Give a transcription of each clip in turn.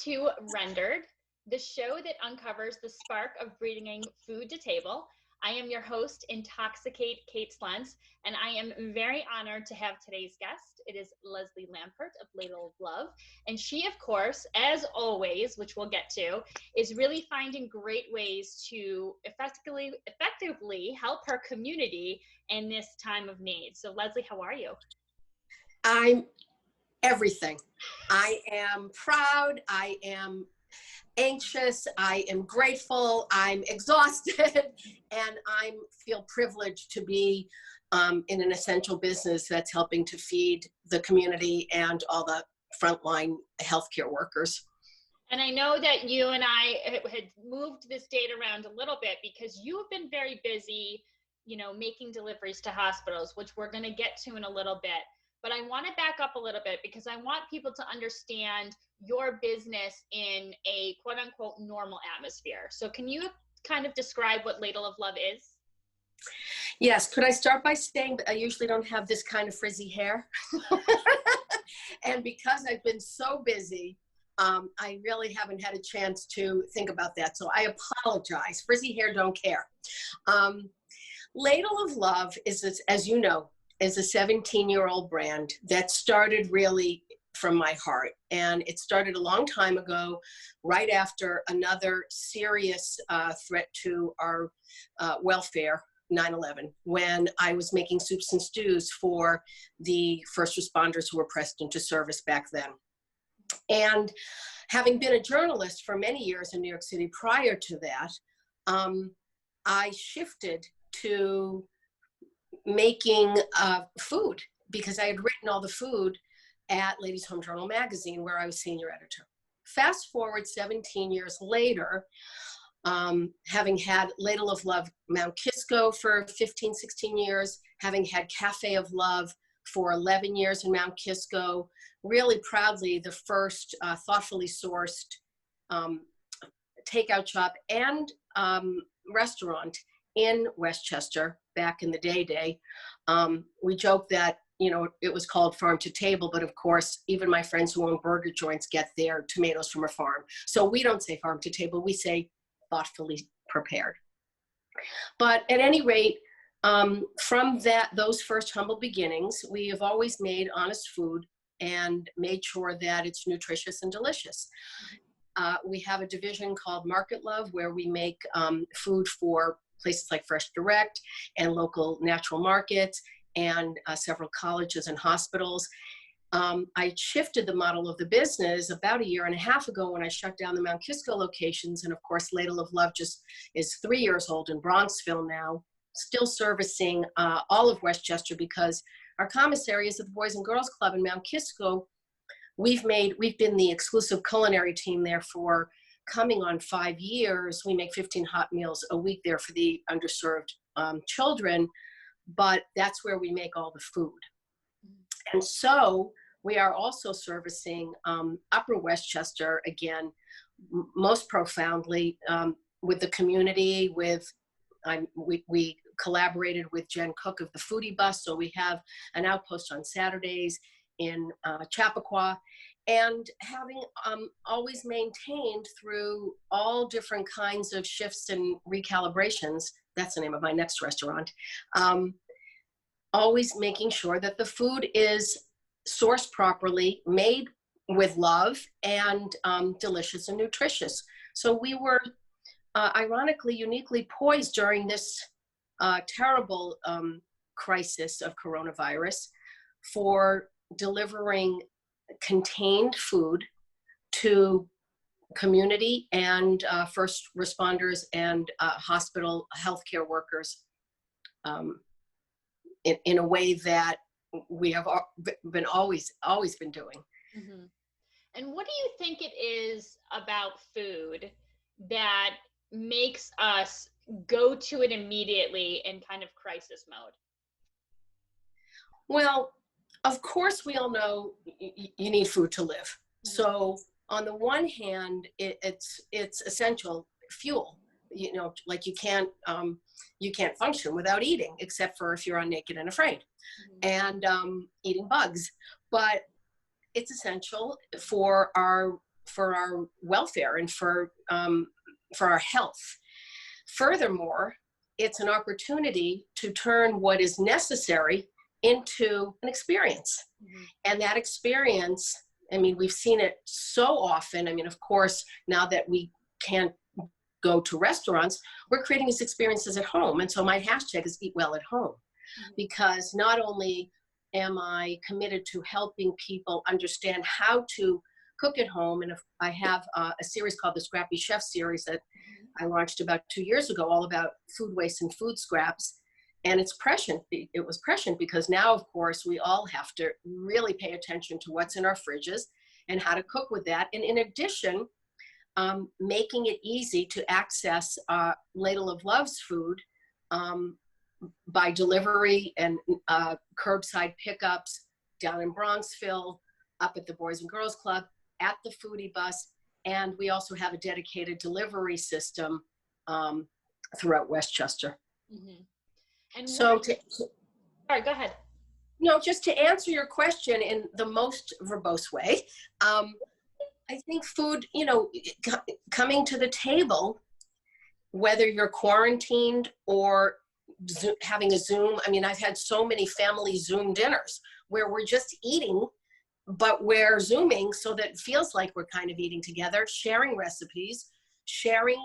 to Rendered, the show that uncovers the spark of bringing food to table. I am your host, Intoxicate Kate Schlientz, and I am very honored to have today's guest. It is Leslie Lampert of Ladle of Love, and she, of course, as always, which we'll get to, is really finding great ways to effectively help her community in this time of need. So, Leslie, how are you? I'm everything. I am proud. I am anxious. I am grateful. I'm exhausted, and I feel privileged to be in an essential business that's helping to feed the community and all the frontline healthcare workers. And I know that you and I had moved this date around a little bit because you have been very busy, making deliveries to hospitals, which we're going to get to in a little bit. But I want to back up a little bit because I want people to understand your business in a quote unquote normal atmosphere. So can you kind of describe what Ladle of Love is? Yes. Could I start by saying that I usually don't have this kind of frizzy hair? And because I've been so busy, I really haven't had a chance to think about that. So I apologize. Frizzy hair don't care. Ladle of Love is, as you know, is a 17-year-old brand that started really from my heart. And it started a long time ago, right after another serious threat to our welfare, 9/11, when I was making soups and stews for the first responders who were pressed into service back then. And having been a journalist for many years in New York City prior to that, I shifted to making food because I had written all the food at Ladies Home Journal magazine, where I was senior editor. Fast forward 17 years later, having had Ladle of Love Mount Kisco for 15, 16 years, having had Cafe of Love for 11 years in Mount Kisco, really proudly the first thoughtfully sourced takeout shop and restaurant in Westchester back in the day. We joke that, it was called farm to table, but of course, even my friends who own burger joints get their tomatoes from a farm. So we don't say farm to table, we say thoughtfully prepared. But at any rate, from those first humble beginnings, we have always made honest food and made sure that it's nutritious and delicious. We have a division called Market Love, where we make food for places like Fresh Direct and local natural markets and several colleges and hospitals. I shifted the model of the business about 1.5 years ago when I shut down the Mount Kisco locations. And of course, Ladle of Love just is 3 years old in Bronxville now, still servicing all of Westchester because our commissary is at the Boys and Girls Club in Mount Kisco. We've been the exclusive culinary team there for coming on 5 years. We make 15 hot meals a week there for the underserved children, but that's where we make all the food. And so we are also servicing Upper Westchester, again, most profoundly with the community. We collaborated with Jen Cook of the Foodie Bus, so we have an outpost on Saturdays in Chappaqua. And having always maintained through all different kinds of shifts and recalibrations, that's the name of my next restaurant, always making sure that the food is sourced properly, made with love, and delicious and nutritious. So we were ironically, uniquely poised during this terrible crisis of coronavirus for delivering contained food to community and first responders and hospital healthcare workers in a way that we have been always been doing. Mm-hmm. And what do you think it is about food that makes us go to it immediately in kind of crisis mode? Well, of course, we all know you need food to live. So on the one hand, it's essential fuel. Like you can't function without eating, except for if you're on Naked and Afraid, and eating bugs. But it's essential for our our welfare and for our health. Furthermore, it's an opportunity to turn what is necessary into an experience. Mm-hmm. And that experience, I mean, we've seen it so often. I mean, of course, now that we can't go to restaurants, we're creating these experiences at home. And so my hashtag is Eat Well at Home, mm-hmm. because not only am I committed to helping people understand how to cook at home, and if I have a series called the Scrappy Chef series that I launched about 2 years ago, all about food waste and food scraps. And it's prescient. It was prescient because now, of course, we all have to really pay attention to what's in our fridges and how to cook with that. And in addition, making it easy to access Ladle of Love's food by delivery and curbside pickups down in Bronxville, up at the Boys and Girls Club, at the Foodie Bus. And we also have a dedicated delivery system throughout Westchester. Mm-hmm. And so, sorry, go ahead. No, just to answer your question in the most verbose way, I think food, you know, coming to the table, whether you're quarantined or having a Zoom. I mean, I've had so many family Zoom dinners where we're just eating, but we're Zooming so that it feels like we're kind of eating together, sharing recipes, sharing,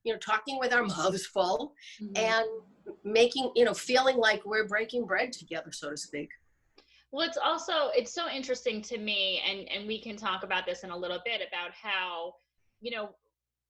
you know, talking with our mouths full, mm-hmm. and making, you know, feeling like we're breaking bread together, so to speak. Well, it's so interesting to me, and we can talk about this in a little bit about how, you know,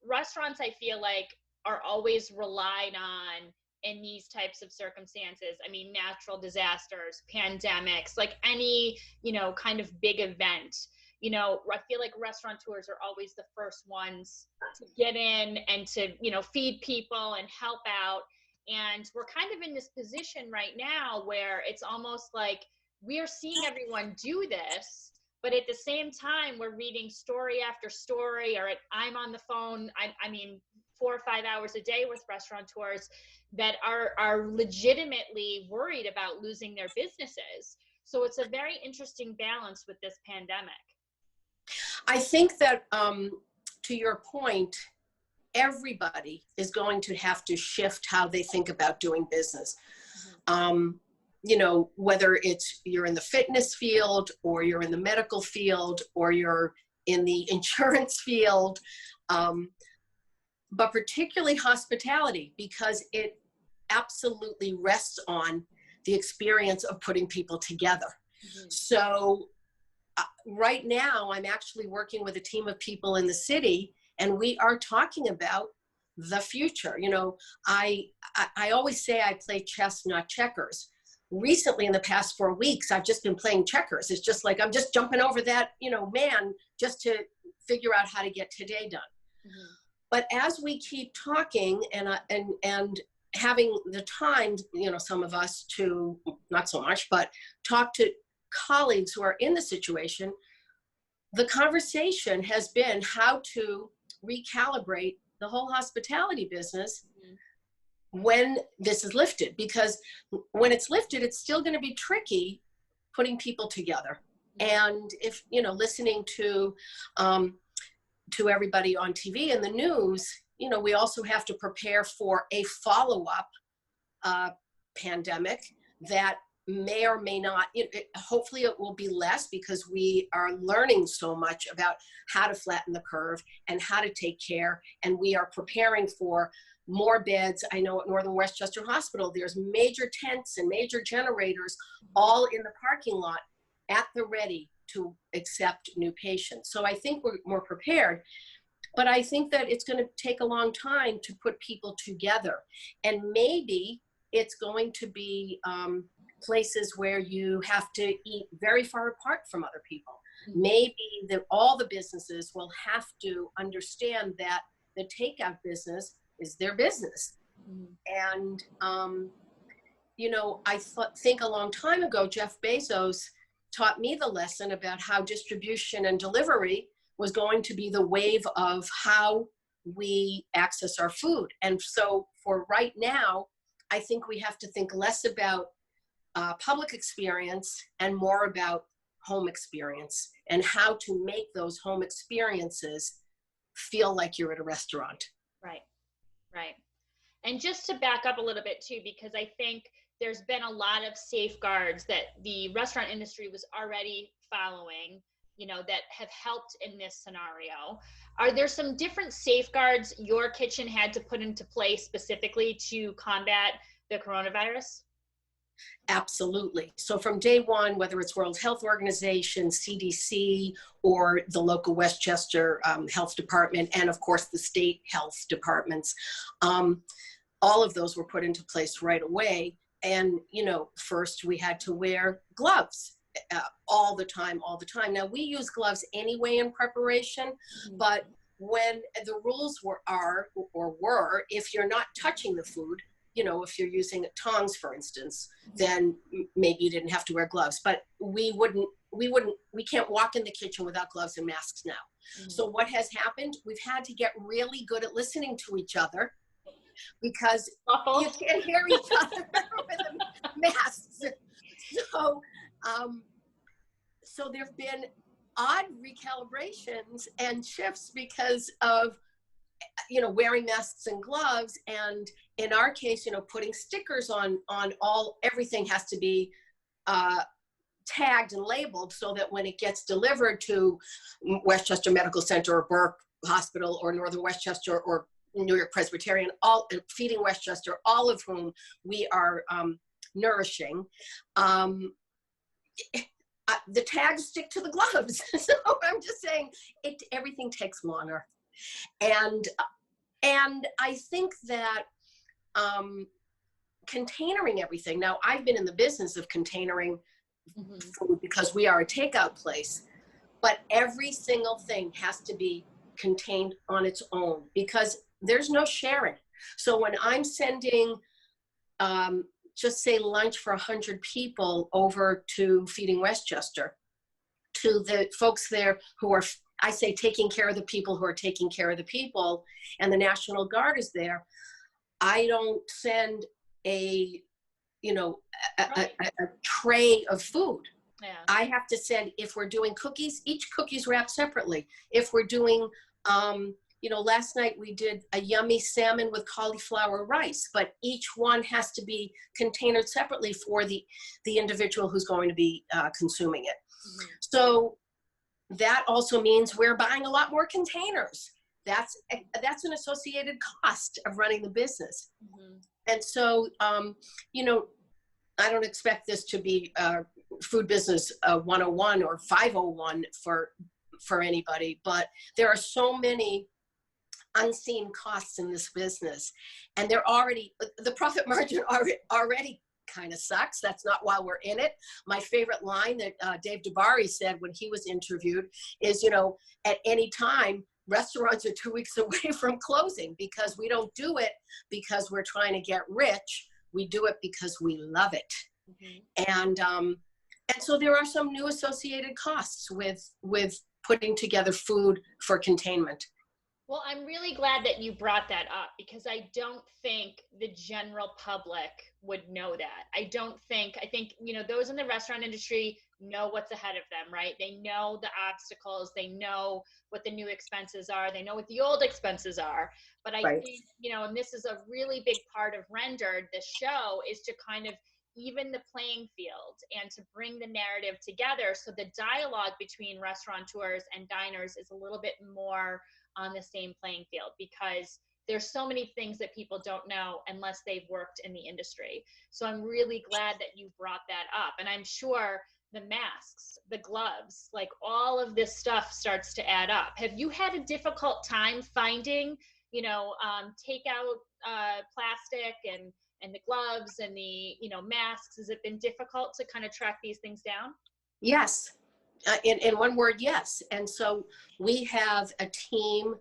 restaurants, I feel like, are always relied on in these types of circumstances. I mean, natural disasters, pandemics, like any, you know, kind of big event. You know, I feel like restaurateurs are always the first ones to get in and to, you know, feed people and help out. And we're kind of in this position right now where it's almost like we are seeing everyone do this, but at the same time, we're reading story after story, or I'm on the phone, I mean, 4 or 5 hours a day with restaurateurs that are legitimately worried about losing their businesses. So it's a very interesting balance with this pandemic. I think that, to your point, everybody is going to have to shift how they think about doing business. Mm-hmm. You know, whether you're in the fitness field, or you're in the medical field, or you're in the insurance field, but particularly hospitality, because it absolutely rests on the experience of putting people together. Mm-hmm. So right now, I'm actually working with a team of people in the city, and we are talking about the future. You know, I always say I play chess, not checkers. Recently, in the past 4 weeks, I've just been playing checkers. It's just like I'm just jumping over that, you know, man, just to figure out how to get today done. Mm-hmm. But as we keep talking and having the time, you know, some of us to, not so much, but talk to colleagues who are in the situation, the conversation has been how to recalibrate the whole hospitality business when this is lifted. Because when it's lifted, it's still going to be tricky putting people together. And if, you know, listening to everybody on TV and the news, you know, we also have to prepare for a follow-up pandemic that may or may not, hopefully it will be less, because we are learning so much about how to flatten the curve and how to take care. And we are preparing for more beds. I know at Northern Westchester Hospital, there's major tents and major generators all in the parking lot at the ready to accept new patients. So I think we're more prepared. But I think that it's going to take a long time to put people together. And maybe it's going to be places where you have to eat very far apart from other people. Maybe all the businesses will have to understand that the takeout business is their business. And, you know, I think a long time ago, Jeff Bezos taught me the lesson about how distribution and delivery was going to be the wave of how we access our food. And so for right now, I think we have to think less about public experience and more about home experience and how to make those home experiences feel like you're at a restaurant. Right, right. And just to back up a little bit too, because I think there's been a lot of safeguards that the restaurant industry was already following, that have helped in this scenario. Are there some different safeguards your kitchen had to put into place specifically to combat the coronavirus? Absolutely. So from day one, whether it's World Health Organization, CDC, or the local Westchester Health Department, and of course the state health departments, all of those were put into place right away. And, first we had to wear gloves all the time. Now we use gloves anyway in preparation, but when the rules were, if you're not touching the food, if you're using tongs, for instance, then maybe you didn't have to wear gloves, but we can't walk in the kitchen without gloves and masks now. So what has happened, we've had to get really good at listening to each other, because you can't hear each other with the masks. So there've been odd recalibrations and shifts because of, wearing masks and gloves. And in our case, putting stickers on everything has to be tagged and labeled so that when it gets delivered to Westchester Medical Center or Burke Hospital or Northern Westchester or New York Presbyterian, all Feeding Westchester, all of whom we are nourishing, the tags stick to the gloves. So I'm just saying everything takes longer. And I think that containering everything, now I've been in the business of containering food because we are a takeout place, but every single thing has to be contained on its own because there's no sharing. So when I'm sending, just say lunch for 100 people over to Feeding Westchester, to the folks there who are, I say, taking care of the people who are taking care of the people, and the National Guard is there, I don't send a tray of food. Yeah. I have to send, if we're doing cookies, each cookie's wrapped separately. If we're doing, last night we did a yummy salmon with cauliflower rice, but each one has to be containered separately for the individual who's going to be consuming it. So that also means we're buying a lot more containers. That's an associated cost of running the business. And so, I don't expect this to be food business 101 or 501 for anybody, but there are so many unseen costs in this business, and the profit margin already kind of sucks. That's not why we're in it. My favorite line that Dave DeBari said when he was interviewed is, at any time, restaurants are 2 weeks away from closing, because we don't do it because we're trying to get rich. We do it because we love it. And so there are some new associated costs with putting together food for containment. Well, I'm really glad that you brought that up, because I don't think the general public would know that. I think, those in the restaurant industry know what's ahead of them, right? They know the obstacles, they know what the new expenses are, they know what the old expenses are. But I think, and this is a really big part of Rendered, the show, is to kind of even the playing field and to bring the narrative together so the dialogue between restaurateurs and diners is a little bit more on the same playing field, because there's so many things that people don't know unless they've worked in the industry. So I'm really glad that you brought that up. And I'm sure the masks, the gloves, like all of this stuff starts to add up. Have you had a difficult time finding, takeout plastic and the gloves and the, masks? Has it been difficult to kind of track these things down? Yes. In one word, yes. And so we have a team,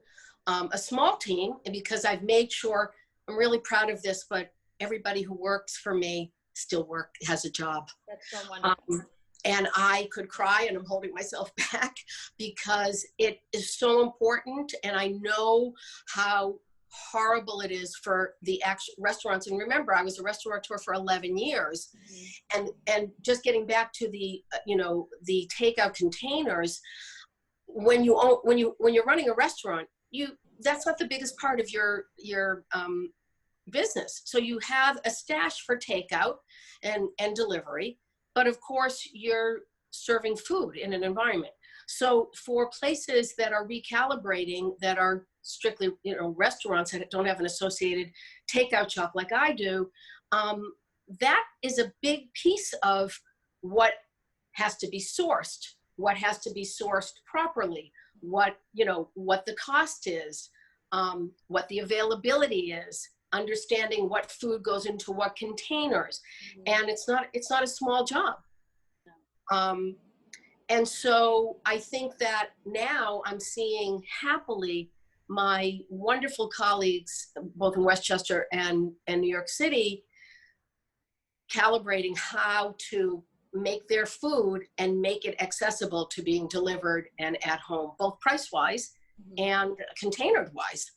a small team, because I've made sure, I'm really proud of this, but everybody who works for me still has a job. That's so wonderful. And I could cry, and I'm holding myself back because it is so important. And I know how horrible it is for the actual restaurants. And remember, I was a restaurateur for 11 years. And just getting back to the, the takeout containers, when you're running a restaurant, that's not the biggest part of your business. So you have a stash for takeout and delivery, but of course you're serving food in an environment. So for places that are recalibrating, that are strictly, restaurants that don't have an associated takeout shop like I do, that is a big piece of what has to be sourced, what has to be sourced properly, what the cost is, what the availability is, understanding what food goes into what containers. And it's not a small job. And so I think that now I'm seeing happily my wonderful colleagues, both in Westchester and New York City, calibrating how to make their food and make it accessible to being delivered and at home, both price-wise and container-wise.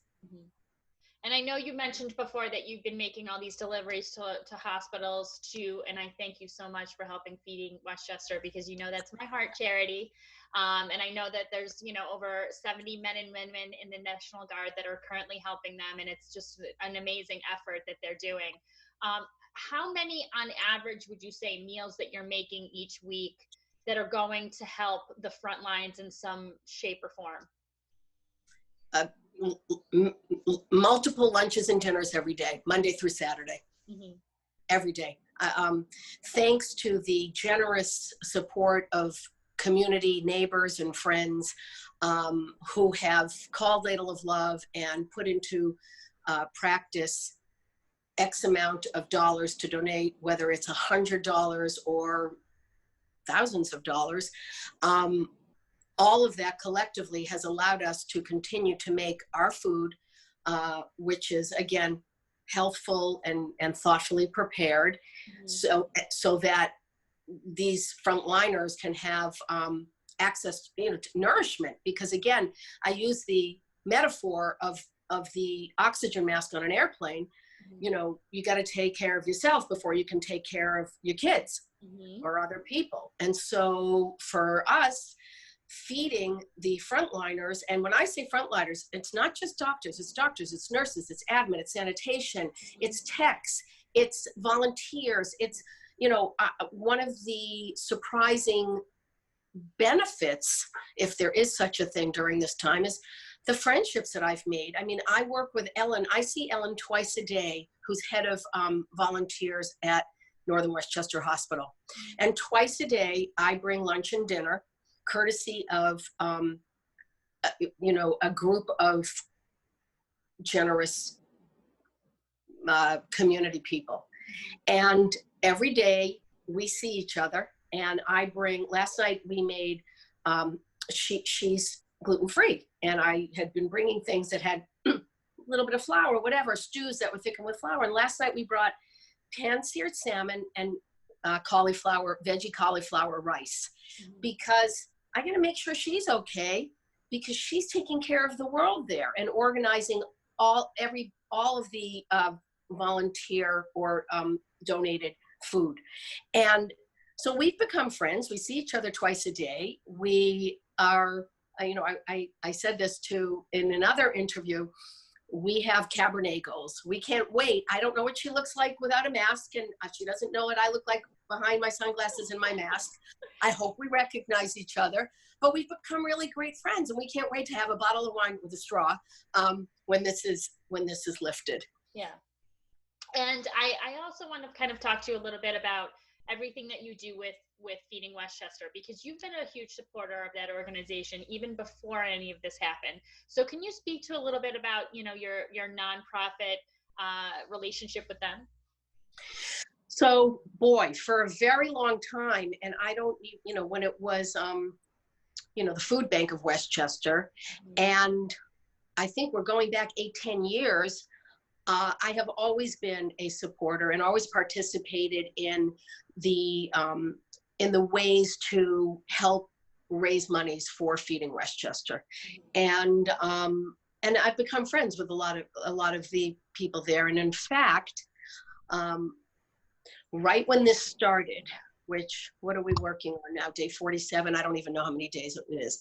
And I know you mentioned before that you've been making all these deliveries to hospitals too, and I thank you so much for helping Feeding Westchester, because that's my heart charity. And I know that there's, over 70 men and women in the National Guard that are currently helping them, and it's just an amazing effort that they're doing. How many on average would you say meals that you're making each week that are going to help the front lines in some shape or form? Multiple lunches and dinners every day, Monday through Saturday, every day. Thanks to the generous support of community neighbors and friends who have called Ladle of Love and put into practice X amount of dollars to donate, whether it's $100 or thousands of dollars. All of that collectively has allowed us to continue to make our food, which is, again, healthful and thoughtfully prepared, so that these frontliners can have access to nourishment. Because again, I use the metaphor of the oxygen mask on an airplane. You got to take care of yourself before you can take care of your kids or other people. And so for us, feeding the frontliners, and when I say frontliners, it's not just doctors, it's nurses, it's admin, it's sanitation, it's techs, it's volunteers. It's, one of the surprising benefits, if there is such a thing during this time, is the friendships that I've made. I mean, I work with Ellen. I see Ellen twice a day, who's head of volunteers at Northern Westchester Hospital. And twice a day, I bring lunch and dinner, courtesy of, a group of generous community people. And every day we see each other, and last night we made, she's gluten-free, and I had been bringing things that had a little bit of flour, whatever, stews that were thickened with flour. And last night we brought pan-seared salmon and veggie cauliflower rice, because I got to make sure she's okay, because she's taking care of the world there and organizing all of the volunteer or donated food. And so we've become friends. We see each other twice a day. We are, I said this in another interview, we have Cabernet goals. We can't wait. I don't know what she looks like without a mask, and she doesn't know what I look like behind my sunglasses and my mask. I hope we recognize each other, but we've become really great friends, and we can't wait to have a bottle of wine with a straw when this is lifted. Yeah. And I also want to kind of talk to you a little bit about everything that you do with Feeding Westchester, because you've been a huge supporter of that organization even before any of this happened. So can you speak to a little bit about, your nonprofit relationship with them? So, boy, for a very long time, and I don't, when it was, the food bank of Westchester, and I think we're going back 8-10 years, I have always been a supporter and always participated in the ways to help raise monies for Feeding Westchester. And and I've become friends with a lot of the people there. And in fact, right when this started, which, what are we working on now? Day 47. I don't even know how many days it is.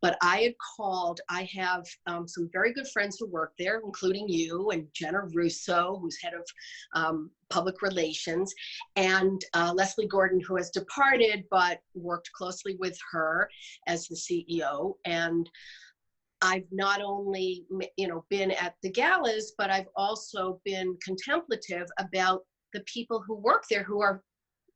But I had called, I have some very good friends who work there, including you and Jenna Russo, who's head of public relations, and Leslie Gordon, who has departed, but worked closely with her as the CEO. And I've not only, been at the galas, but I've also been contemplative about the people who work there who are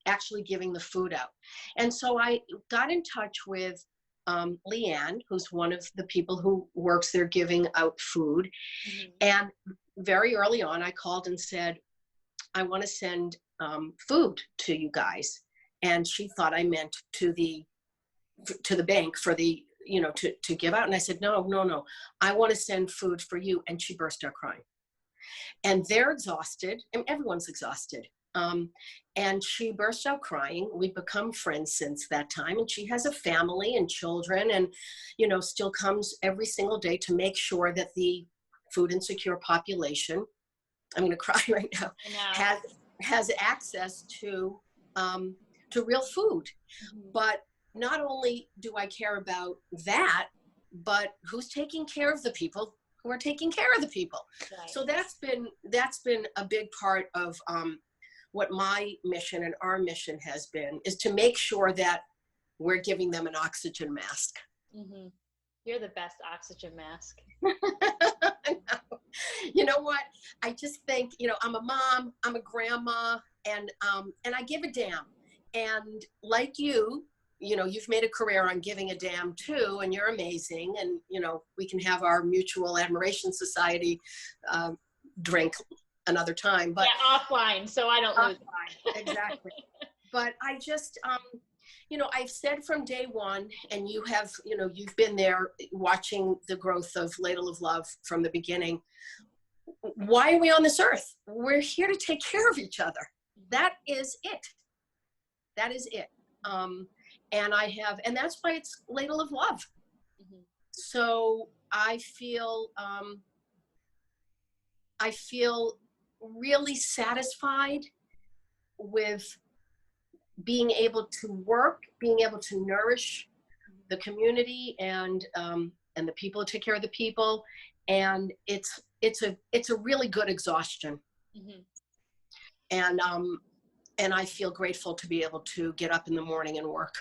actually giving the food out. And so I got in touch with Leanne, who's one of the people who works there giving out food. Mm-hmm. And very early on, I called and said, I want to send food to you guys. And she thought I meant to the bank for the, to give out. And I said, no, I want to send food for you. And she burst out crying. And they're exhausted, and everyone's exhausted. And she burst out crying. We've become friends since that time. And she has a family and children and, still comes every single day to make sure that the food insecure population, I'm going to cry right now, has access to real food. Mm-hmm. But not only do I care about that, but who's taking care of the people who are taking care of the people. Right. So that's been a big part of what my mission and our mission has been, is to make sure that we're giving them an oxygen mask. Mm-hmm. You're the best oxygen mask. You know what? I just think, I'm a mom, I'm a grandma, and I give a damn. And like you, you've made a career on giving a damn too, and you're amazing. And, we can have our mutual admiration society drink another time. But yeah, offline, so I don't lose. Exactly. But I just, I've said from day one, and you have, you've been there watching the growth of Ladle of Love from the beginning. Why are we on this earth? We're here to take care of each other. That is it. That is it. And that's why it's Ladle of Love. Mm-hmm. So I feel really satisfied with being able to work, being able to nourish the community and the people who take care of the people. And it's a really good exhaustion. Mm-hmm. And I feel grateful to be able to get up in the morning and work.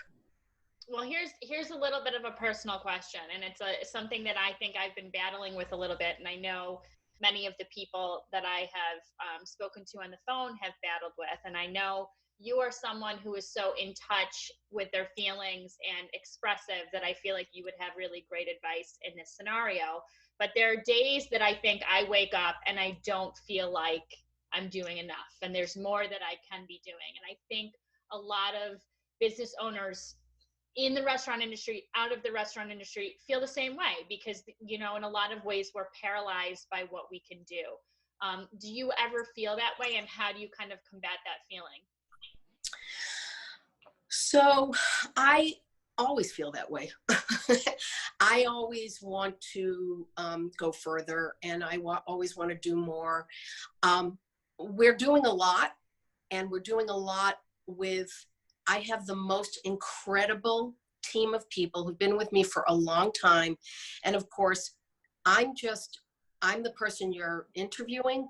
Well, here's a little bit of a personal question, and it's something that I think I've been battling with a little bit, and I know many of the people that I have spoken to on the phone have battled with, and I know you are someone who is so in touch with their feelings and expressive that I feel like you would have really great advice in this scenario. But there are days that I think I wake up and I don't feel like I'm doing enough, and there's more that I can be doing. And I think a lot of business owners in the restaurant industry, out of the restaurant industry, feel the same way, because, in a lot of ways we're paralyzed by what we can do. Do you ever feel that way, and how do you kind of combat that feeling? So I always feel that way. I always want to go further, and I always want to do more. We're doing a lot, and we're doing a lot with, I have the most incredible team of people who've been with me for a long time. And of course, I'm the person you're interviewing,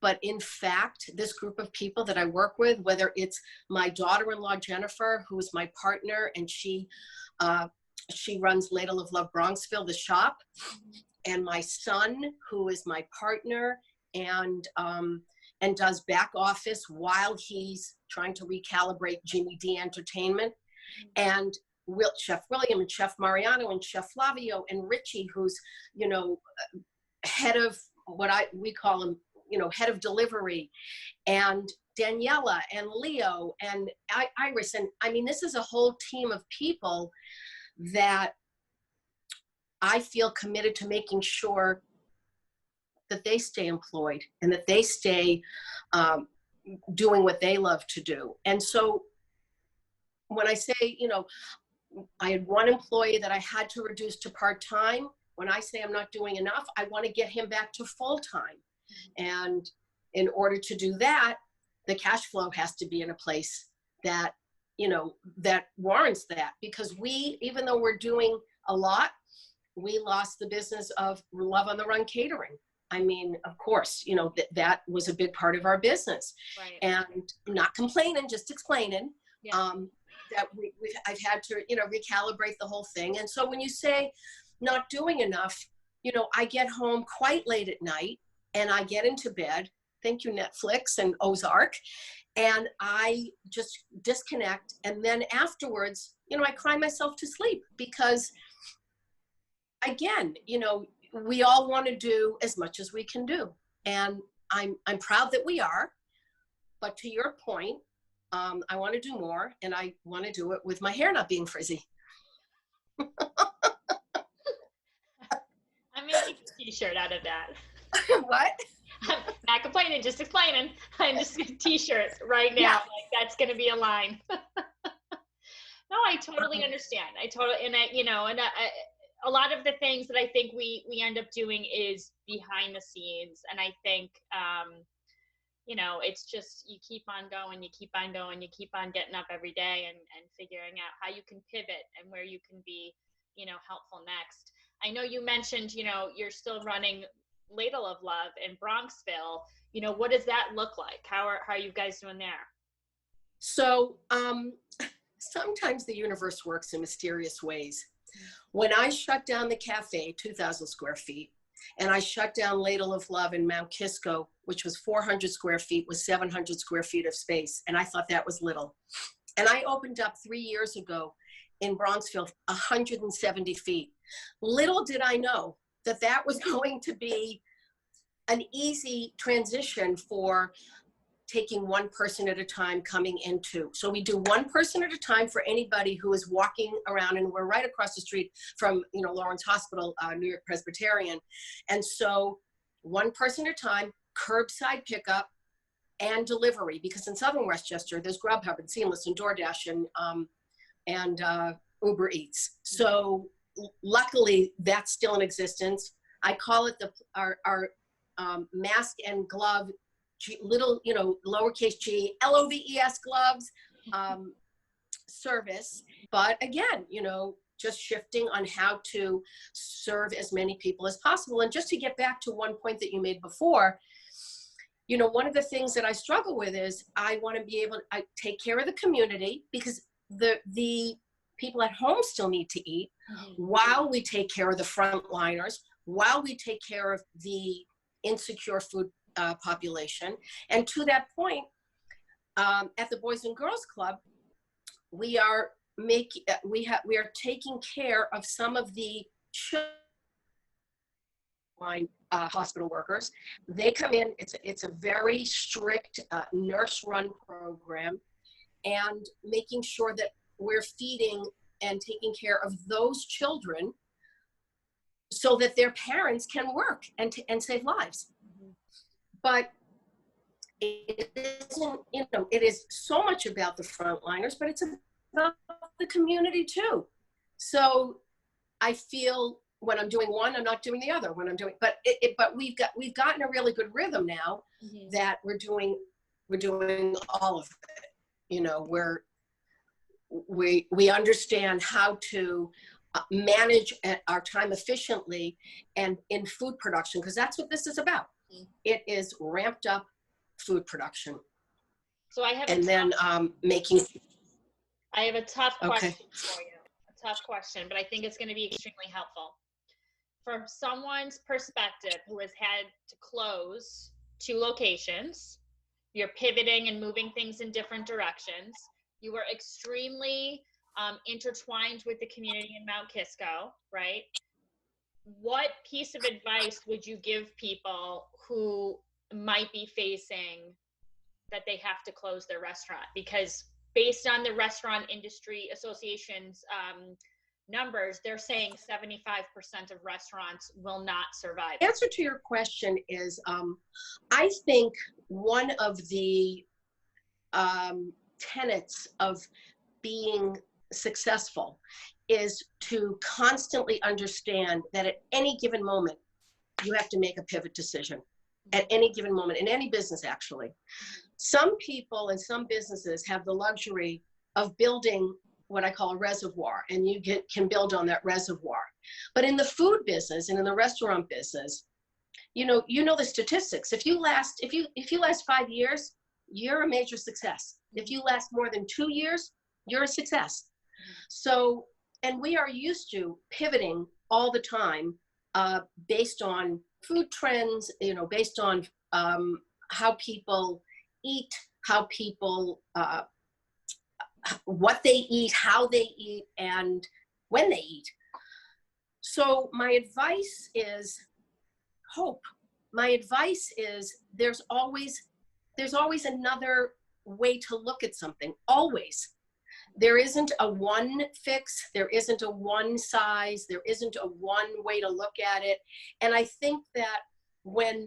but in fact, this group of people that I work with, whether it's my daughter-in-law, Jennifer, who is my partner, and she runs Ladle of Love Bronxville, the shop, and my son, who is my partner, and does back office while he's trying to recalibrate Jimmy D Entertainment, and Chef William and Chef Mariano and Chef Flavio and Richie, who's, head of we call him, head of delivery, and Daniela and Leo and Iris. And I mean, this is a whole team of people that I feel committed to making sure that they stay employed and that they stay doing what they love to do. And so when I say, I had one employee that I had to reduce to part-time, When I say I'm not doing enough, I want to get him back to full time. And in order to do that, the cash flow has to be in a place that, you know, that warrants that. Because we, even though we're doing a lot, we lost the business of Love on the Run catering. I mean, of course, you know, that was a big part of our business. Right. And I'm not complaining, just explaining. Yeah. That I've had to, you know, recalibrate the whole thing. And so when you say not doing enough, you know, I get home quite late at night and I get into bed. Thank you, Netflix and Ozark. And I just disconnect. And then afterwards, you know, I cry myself to sleep because, again, you know, we all want to do as much as we can do. And I'm proud that we are. But to your point, I want to do more, and I want to do it with my hair not being frizzy. I'm making a t-shirt out of that. What? I'm not complaining, just explaining. I'm just t-shirts right now. Yeah. Like, that's going to be a line. No, I totally understand. You know, a lot of the things that I think we end up doing is behind the scenes. And I think, you know, it's just, you keep on going, you keep on going, you keep on getting up every day and figuring out how you can pivot and where you can be, you know, helpful next. I know you mentioned, you know, you're still running Ladle of Love in Bronxville. You know, what does that look like? How are you guys doing there? So sometimes the universe works in mysterious ways. When I shut down the cafe, 2,000 square feet, and I shut down Ladle of Love in Mount Kisco, which was 400 square feet with 700 square feet of space. And I thought that was little. And I opened up 3 years ago in Bronxville, 170 feet. Little did I know that that was going to be an easy transition for taking one person at a time coming into. So we do one person at a time for anybody who is walking around, and we're right across the street from, you know, Lawrence Hospital, New York Presbyterian. And so one person at a time, curbside pickup and delivery, because in Southern Westchester, there's Grubhub and Seamless and DoorDash and Uber Eats. So luckily that's still in existence. I call it our mask and glove, little, you know, lowercase g, LOVES gloves service. But again, you know, just shifting on how to serve as many people as possible. And just to get back to one point that you made before, you know, one of the things that I struggle with is I want to be able to take care of the community, because the people at home still need to eat, while we take care of the frontliners, while we take care of the insecure food population. And to that point, at the Boys and Girls Club, we are taking care of some of the hospital workers. They come in. It's a very strict nurse-run program, and making sure that we're feeding and taking care of those children so that their parents can work and save lives. But it isn't, you know, it is so much about the frontliners, but it's about the community too. So I feel when I'm doing one, I'm not doing the other. When I'm doing, but we've gotten a really good rhythm now that we're doing all of it. You know, we understand how to manage our time efficiently and in food production, because that's what this is about. It is ramped up food production. So I have making. I have a tough question Okay. for you. A tough question, but I think it's going to be extremely helpful. From someone's perspective who has had to close 2 locations, you're pivoting and moving things in different directions. You were extremely intertwined with the community in Mount Kisco, right? What piece of advice would you give people who might be facing that they have to close their restaurant? Because based on the Restaurant Industry Association's numbers, they're saying 75% of restaurants will not survive. The answer to your question is, I think one of the tenets of being successful is to constantly understand that at any given moment, you have to make a pivot decision. At any given moment, in any business, actually. Some people and some businesses have the luxury of building what I call a reservoir, and you can build on that reservoir. But in the food business and in the restaurant business, you know the statistics. If you last 5 years, you're a major success. If you last more than 2 years, you're a success. So, and we are used to pivoting all the time based on food trends, based on how people eat, how people, what they eat, how they eat, and when they eat. So my advice is hope. My advice is there's always another way to look at something, always. There isn't a one fix, there isn't a one size, there isn't a one way to look at it. And I think that when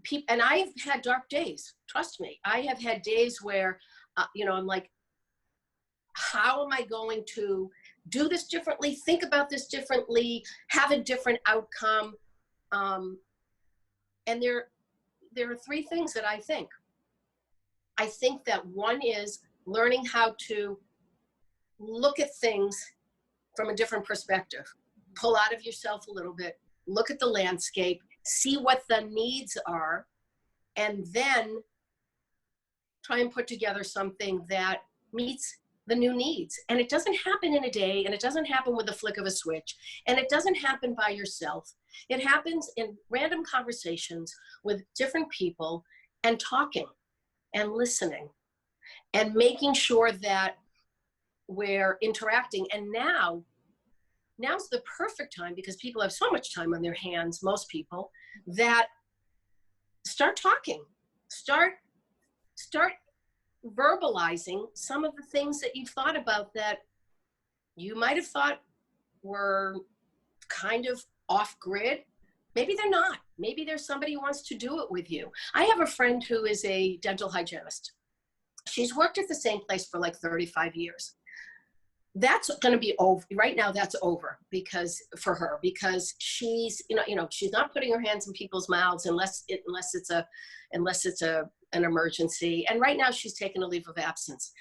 people, and I've had dark days, trust me, I have had days where, I'm like, how am I going to do this differently, think about this differently, have a different outcome? And there are three things that I think. I think that one is learning how to look at things from a different perspective. Pull out of yourself a little bit, look at the landscape, see what the needs are, and then try and put together something that meets the new needs. And it doesn't happen in a day, and it doesn't happen with a flick of a switch, and it doesn't happen by yourself. It happens in random conversations with different people and talking and listening and making sure that we're interacting. And now's the perfect time, because people have so much time on their hands, most people, that start talking, start verbalizing some of the things that you've thought about that you might have thought were kind of off grid. Maybe they're not. Maybe there's somebody who wants to do it with you. I have a friend who is a dental hygienist. She's worked at the same place for like 35 years. That's going to be over right now. That's over because she's, she's not putting her hands in people's mouths unless it's an emergency. And right now she's taken a leave of absence.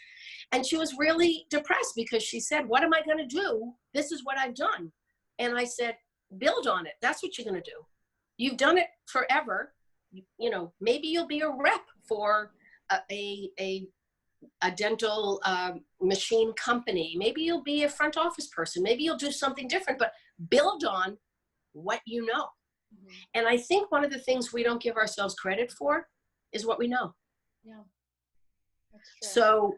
And she was really depressed because she said, what am I going to do? This is what I've done. And I said, build on it. That's what you're going to do. You've done it forever. Maybe you'll be a rep for a dental machine company. Maybe you'll be a front office person. Maybe you'll do something different, but build on what you know. Mm-hmm. And I think one of the things we don't give ourselves credit for is what we know. Yeah, that's true. So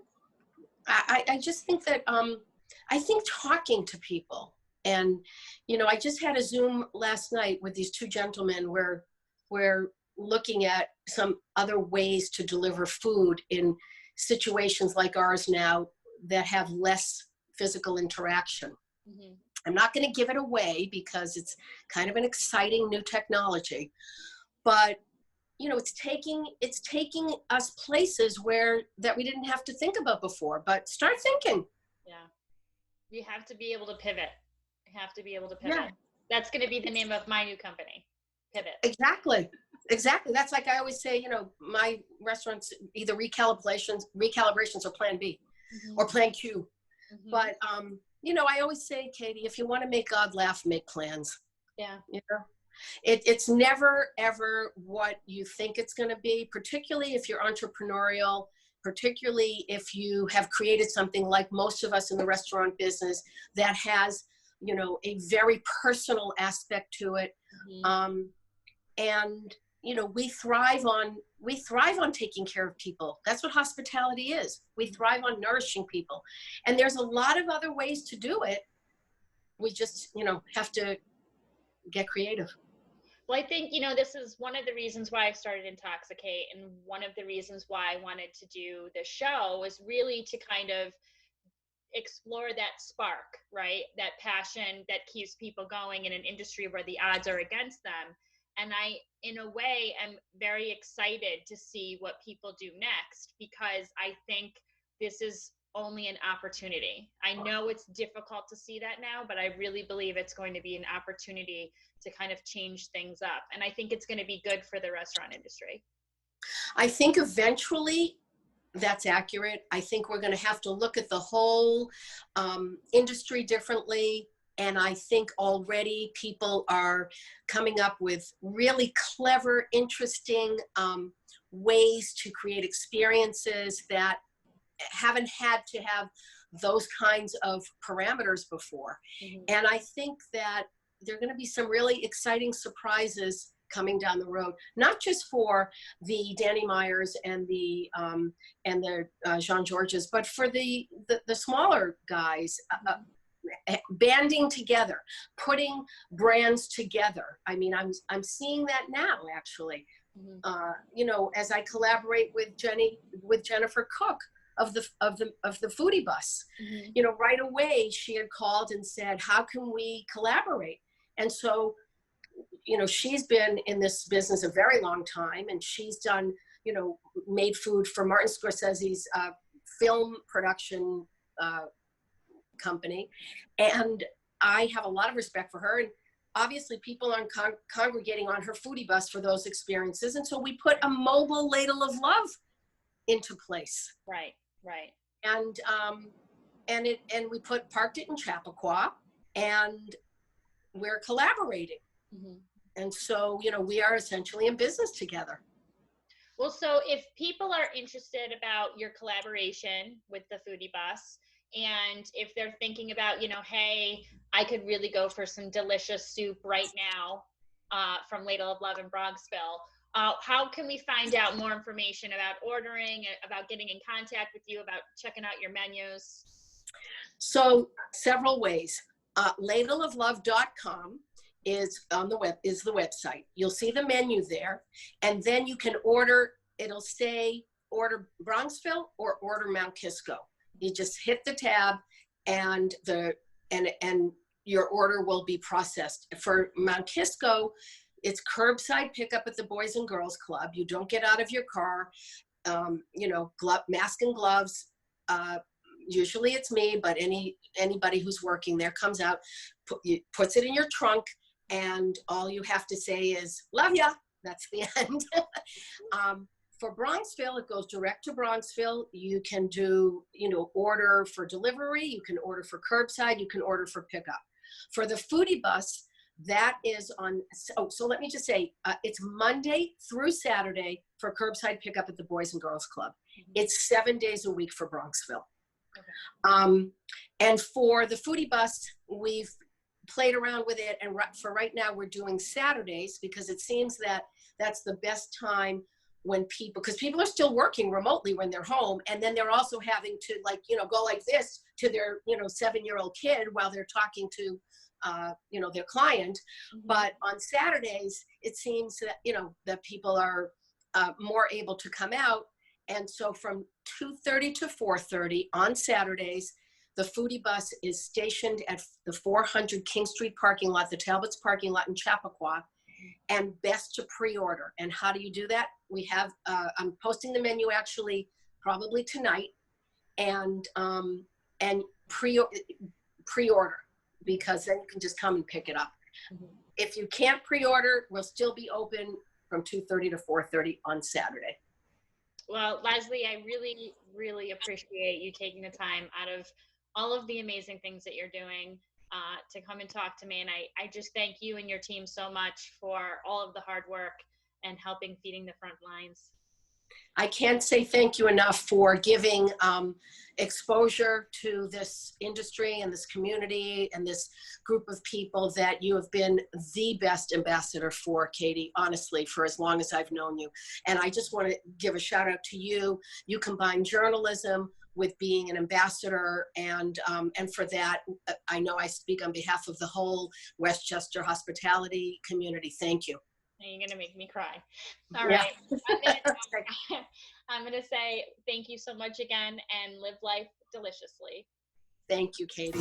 I just think that, I think talking to people, and, I just had a Zoom last night with these two gentlemen where we're looking at some other ways to deliver food in situations like ours now that have less physical interaction. Mm-hmm. I'm not going to give it away because it's kind of an exciting new technology, but it's taking us places that we didn't have to think about before, but start thinking. Yeah. You have to be able to pivot. Yeah. That's going to be the name of my new company. Pivot. Exactly. That's like I always say, my restaurants either recalibrations or plan B, mm-hmm. or plan Q. Mm-hmm. But, I always say, Katie, if you want to make God laugh, make plans. Yeah. It's never, ever what you think it's going to be, particularly if you're entrepreneurial, particularly if you have created something like most of us in the restaurant business that has, a very personal aspect to it. Mm-hmm. And we thrive on taking care of people. That's what hospitality is. We thrive on nourishing people. And there's a lot of other ways to do it. We just, have to get creative. Well, I think, this is one of the reasons why I started Intoxicate, and one of the reasons why I wanted to do the show was really to kind of explore that spark, right? That passion that keeps people going in an industry where the odds are against them. And I, in a way, am very excited to see what people do next, because I think this is only an opportunity. I know it's difficult to see that now, but I really believe it's going to be an opportunity to kind of change things up. And I think it's going to be good for the restaurant industry. I think eventually that's accurate. I think we're going to have to look at the whole industry differently. And I think already people are coming up with really clever, interesting ways to create experiences that haven't had to have those kinds of parameters before. Mm-hmm. And I think that there are going to be some really exciting surprises coming down the road, not just for the Danny Meyers and the Jean Georges, but for the smaller guys, banding together, putting brands together. I mean, I'm seeing that now, actually. Mm-hmm. You know, as I collaborate with Jennifer Cook of the Foodie Bus. Mm-hmm. You know, right away she had called and said, "How can we collaborate?" And so, you know, she's been in this business a very long time, and she's done, you know, made food for Martin Scorsese's film production company. And I have a lot of respect for her. And obviously people aren't congregating on her Foodie Bus for those experiences. And so we put a mobile Ladle of Love into place. Right, right. And we parked it in Chappaqua, and we're collaborating. Mm-hmm. And so, you know, we are essentially in business together. Well, so if people are interested about your collaboration with the Foodie Bus, and if they're thinking about, you know, hey, I could really go for some delicious soup right now from Ladle of Love in Bronxville, how can we find out more information about ordering, about getting in contact with you, about checking out your menus? So several ways. Ladleoflove.com is the website. You'll see the menu there, and then you can order. It'll say order Bronxville or order Mount Kisco. You just hit the tab, and your order will be processed. For Mount Kisco, it's curbside pickup at the Boys and Girls Club. You don't get out of your car. You know, mask and gloves. Usually it's me, but anybody who's working there comes out, puts it in your trunk, and all you have to say is "love ya." That's the end. For Bronxville, it goes direct to Bronxville. You can do, you know, order for delivery. You can order for curbside. You can order for pickup. For the Foodie Bus, that is on, so let me just say, it's Monday through Saturday for curbside pickup at the Boys and Girls Club. Mm-hmm. It's 7 days a week for Bronxville. Okay. And for the Foodie Bus, we've played around with it. And for right now, we're doing Saturdays because it seems that that's the best time when because people are still working remotely when they're home, and then they're also having to, like, you know, go like this to their, you know, 7-year-old kid while they're talking to, you know, their client. Mm-hmm. But on Saturdays, it seems that, you know, that people are more able to come out. And so from 2:30 to 4:30 on Saturdays, the Foodie Bus is stationed at the 400 King Street parking lot, the Talbot's parking lot in Chappaqua, and best to pre-order. And how do you do that? We have, I'm posting the menu actually probably tonight, and pre-order, because then you can just come and pick it up. Mm-hmm. If you can't pre-order, we'll still be open from 2:30 to 4:30 on Saturday. Well, Leslie, I really, really appreciate you taking the time out of all of the amazing things that you're doing to come and talk to me. And I just thank you and your team so much for all of the hard work and helping feeding the front lines. I can't say thank you enough for giving exposure to this industry and this community and this group of people that you have been the best ambassador for, Katie, honestly, for as long as I've known you. And I just want to give a shout out to you. You combine journalism with being an ambassador, and for that, I know I speak on behalf of the whole Westchester hospitality community. Thank you. You're going to make me cry. All right. I'm going to say thank you so much again, and live life deliciously. Thank you, Katie.